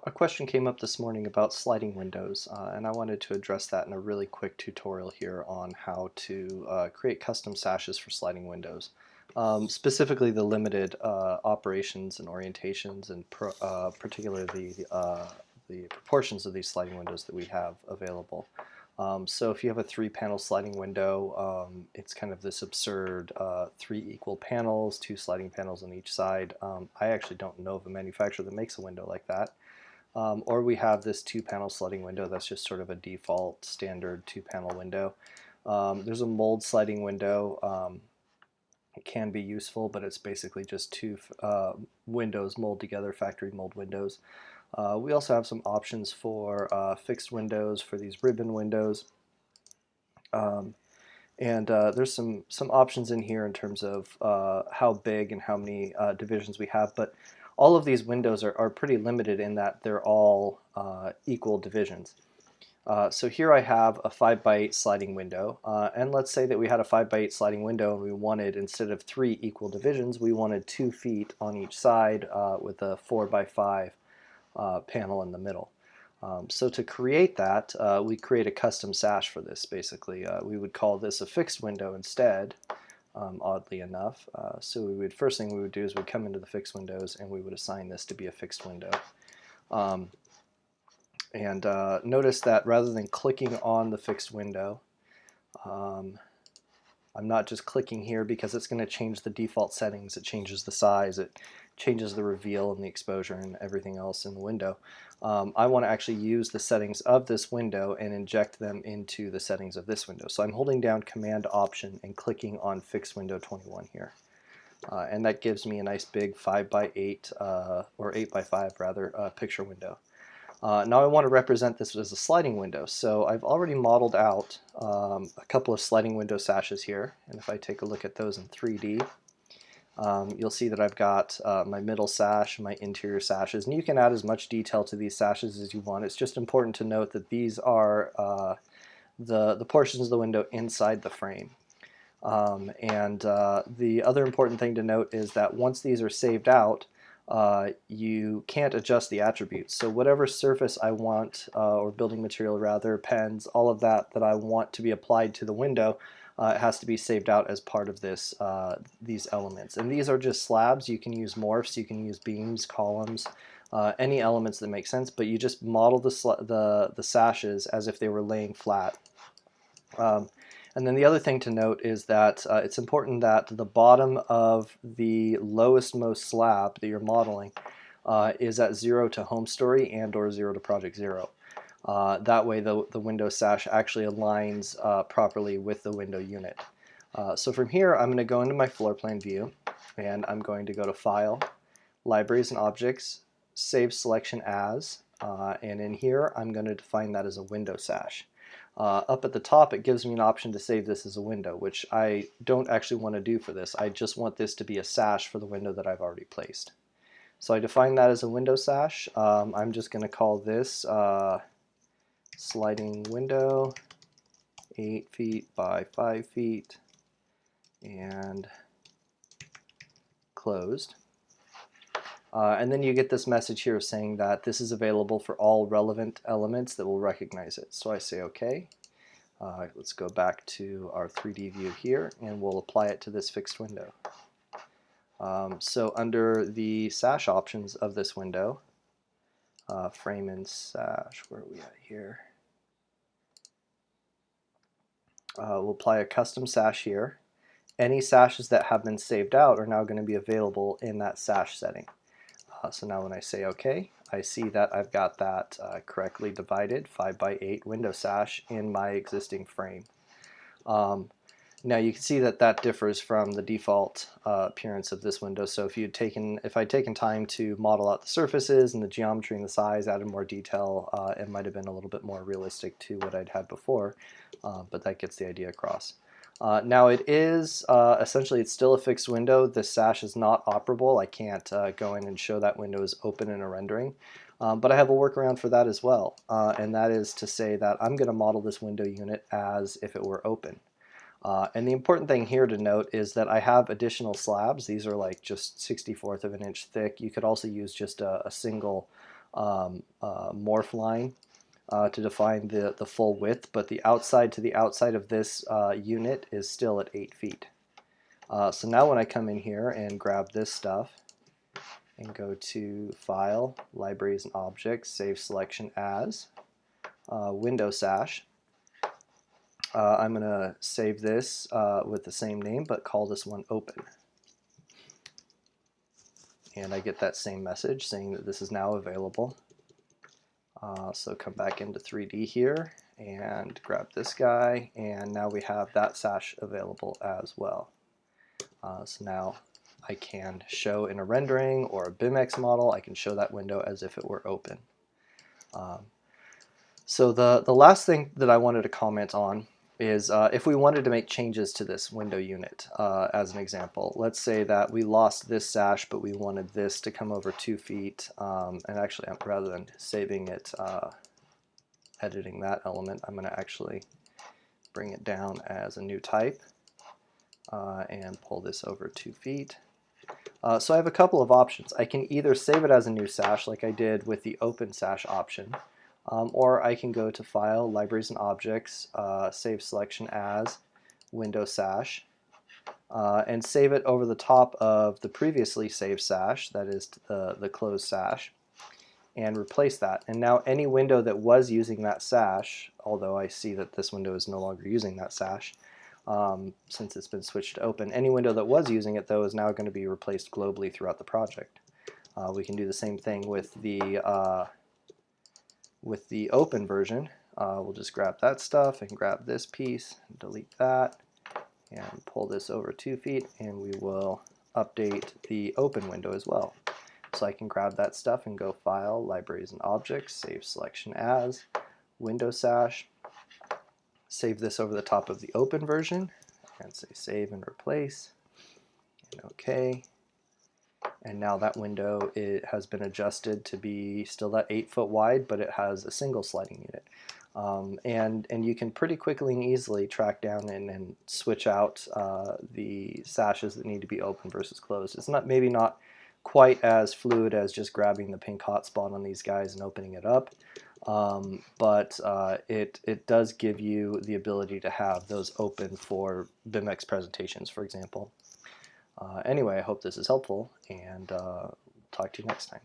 A question came up this morning about sliding windows, and I wanted to address that in a really quick tutorial here on how to create custom sashes for sliding windows. Specifically the limited operations and orientations and particularly the proportions of these sliding windows that we have available. So if you have a three-panel sliding window, it's kind of this absurd three equal panels, two sliding panels on each side. I actually don't know of a manufacturer that makes a window like that. Or we have this two-panel sliding window that's just sort of a default standard two-panel window. There's a mold sliding window. It can be useful, but it's basically just two windows mold together, factory mold windows. We also have some options for fixed windows, for these ribbon windows. And there's some options in here in terms of how big and how many divisions we have, but all of these windows are pretty limited in that they're all equal divisions. So here I have a 5x8 sliding window, and let's say that we had a 5x8 sliding window and we wanted, instead of three equal divisions, we wanted 2 feet on each side with a 4x5 panel in the middle. So to create that, we create a custom sash for this, basically. We would call this a fixed window instead, oddly enough. First thing we would do is we'd come into the fixed windows and we would assign this to be a fixed window. Notice that rather than clicking on the fixed window, I'm not just clicking here because it's going to change the default settings. It changes the size, it changes the reveal and the exposure and everything else in the window. I want to actually use the settings of this window and inject them into the settings of this window. So I'm holding down Command Option and clicking on Fixed Window 21 here. And that gives me a nice big 5x8 or 8x5 rather picture window. Now I want to represent this as a sliding window, so I've already modeled out a couple of sliding window sashes here, and if I take a look at those in 3D, you'll see that I've got my middle sash, my interior sashes, and you can add as much detail to these sashes as you want. It's just important to note that these are the portions of the window inside the frame. The other important thing to note is that once these are saved out, you can't adjust the attributes. So whatever surface I want, or building material rather, pens, all of that I want to be applied to the window, it has to be saved out as part of this, these elements. And these are just slabs. You can use morphs, you can use beams, columns, any elements that make sense, but you just model the sashes as if they were laying flat. And then the other thing to note is that it's important that the bottom of the lowest most slab that you're modeling is at 0 to home story and or 0 to project 0. That way the window sash actually aligns properly with the window unit. So from here I'm going to go into my floor plan view and I'm going to go to File, Libraries and Objects, Save Selection As, and in here I'm going to define that as a window sash. Up at the top it gives me an option to save this as a window, which I don't actually want to do for this. I just want this to be a sash for the window that I've already placed. So I define that as a window sash. I'm just going to call this sliding window, 8 feet by 5 feet, and closed. And then you get this message here saying that this is available for all relevant elements that will recognize it. So I say OK. Let's go back to our 3D view here and we'll apply it to this fixed window. So under the sash options of this window, frame and sash, where are we at here? We'll apply a custom sash here. Any sashes that have been saved out are now going to be available in that sash setting. So now when I say OK, I see that I've got that correctly divided 5x8 window sash in my existing frame. Now you can see that that differs from the default appearance of this window. So if I'd taken time to model out the surfaces and the geometry and the size, added more detail, it might have been a little bit more realistic to what I'd had before, but that gets the idea across. Now it is, essentially it's still a fixed window. This sash is not operable. I can't go in and show that window is open in a rendering. But I have a workaround for that as well, and that is to say that I'm going to model this window unit as if it were open. And the important thing here to note is that I have additional slabs. These are like just 1/64 of an inch thick. You could also use just a single morph line to define the full width, but the outside to the outside of this unit is still at 8 feet. So now when I come in here and grab this stuff and go to File, Libraries and Objects, Save Selection As, Window Sash, I'm going to save this with the same name, but call this one Open. And I get that same message saying that this is now available. So come back into 3D here and grab this guy, and now we have that sash available as well. So now I can show in a rendering or a BIMX model, I can show that window as if it were open. So the last thing that I wanted to comment on is if we wanted to make changes to this window unit, as an example. Let's say that we lost this sash, but we wanted this to come over 2 feet, and actually rather than saving it, editing that element, I'm going to actually bring it down as a new type and pull this over 2 feet. So I have a couple of options. I can either save it as a new sash like I did with the open sash option, or I can go to File, Libraries and Objects, Save Selection As, Window Sash, and save it over the top of the previously saved sash, that is the closed sash, and replace that. And now any window that was using that sash, although I see that this window is no longer using that sash, since it's been switched to open, any window that was using it though is now going to be replaced globally throughout the project. We can do the same thing with the open version. We'll just grab that stuff and grab this piece, delete that, and pull this over 2 feet, and we will update the open window as well. So I can grab that stuff and go File, Libraries and Objects, Save Selection As, Window Sash, save this over the top of the open version, and say Save and Replace, and OK. And now that window, it has been adjusted to be still that 8 foot wide, but it has a single sliding unit. And you can pretty quickly and easily track down and switch out the sashes that need to be open versus closed. It's maybe not quite as fluid as just grabbing the pink hotspot on these guys and opening it up, but it does give you the ability to have those open for BIMX presentations, for example. Anyway, I hope this is helpful, and talk to you next time.